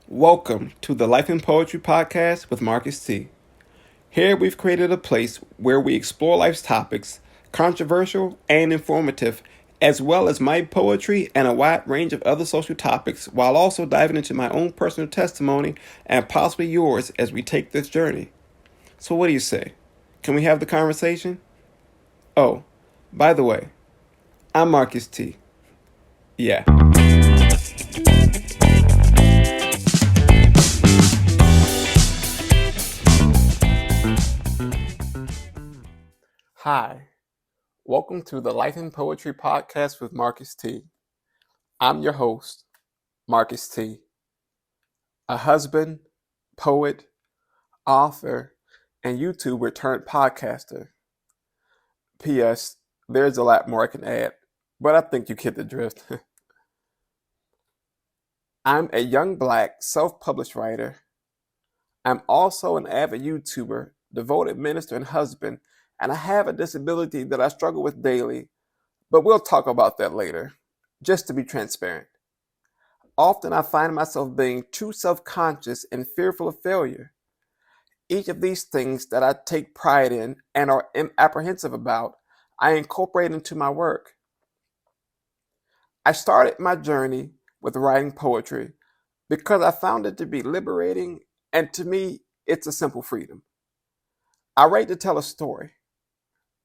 Welcome to the Life and Poetry podcast with Marcus T. Here we've created a place where we explore life's topics, controversial and informative, as well as my poetry and a wide range of other social topics, while also diving into my own personal testimony and possibly yours as we take this journey. So what do you say? Can we have the conversation? Oh, by the way, I'm Marcus T. Yeah. Hi. Welcome to the Life and Poetry podcast with Marcus T. I'm your host, Marcus T. A husband, poet, author, and YouTuber turned podcaster. P.S. There's a lot more I can add, but I think you get the drift. I'm a young black self-published writer. I'm also an avid YouTuber, devoted minister, and husband, and I have a disability that I struggle with daily, but we'll talk about that later, just to be transparent. Often I find myself being too self-conscious and fearful of failure. Each of these things that I take pride in and are apprehensive about, I incorporate into my work. I started my journey with writing poetry because I found it to be liberating, and to me, it's a simple freedom. I write to tell a story,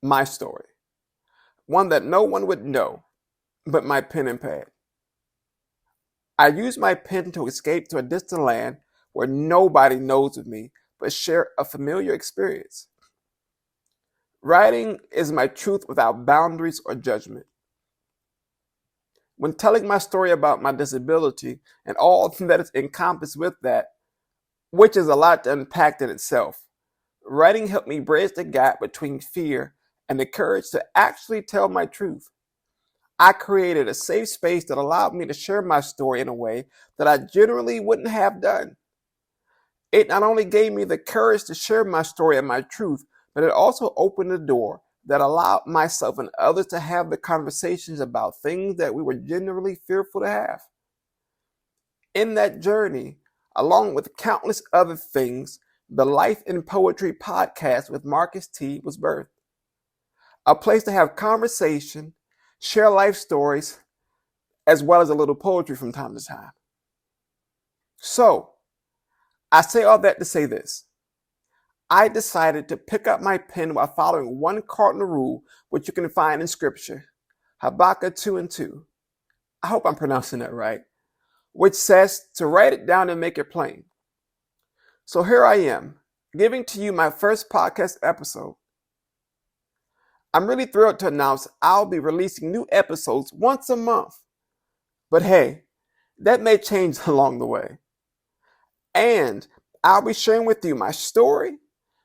my story, one that no one would know but my pen and pad. I use my pen to escape to a distant land where nobody knows of me but share a familiar experience. Writing is my truth without boundaries or judgment. When telling my story about my disability and all that is encompassed with that, which is a lot to unpack in itself, writing helped me bridge the gap between fear and the courage to actually tell my truth. I created a safe space that allowed me to share my story in a way that I generally wouldn't have done. It not only gave me the courage to share my story and my truth, but it also opened the door that allowed myself and others to have the conversations about things that we were generally fearful to have. In that journey, along with countless other things, the Life and Poetry podcast with Marcus T was birthed. A place to have conversation, share life stories, as well as a little poetry from time to time. So, I say all that to say this. I decided to pick up my pen while following one cardinal rule, which you can find in scripture, Habakkuk 2:2. I hope I'm pronouncing that right, which says to write it down and make it plain. So here I am, giving to you my first podcast episode. I'm really thrilled to announce I'll be releasing new episodes once a month. But hey, that may change along the way. And I'll be sharing with you my story,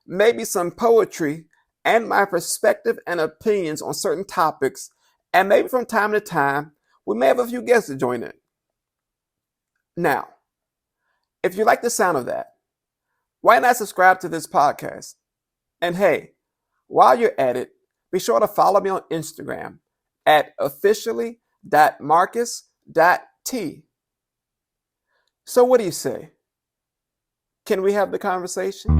maybe some poetry, and my perspective and opinions on certain topics, and maybe from time to time, we may have a few guests to join in. Now, if you like the sound of that, why not subscribe to this podcast? And hey, while you're at it, be sure to follow me on Instagram at officially.marcus.t. So what do you say? Can we have the conversation?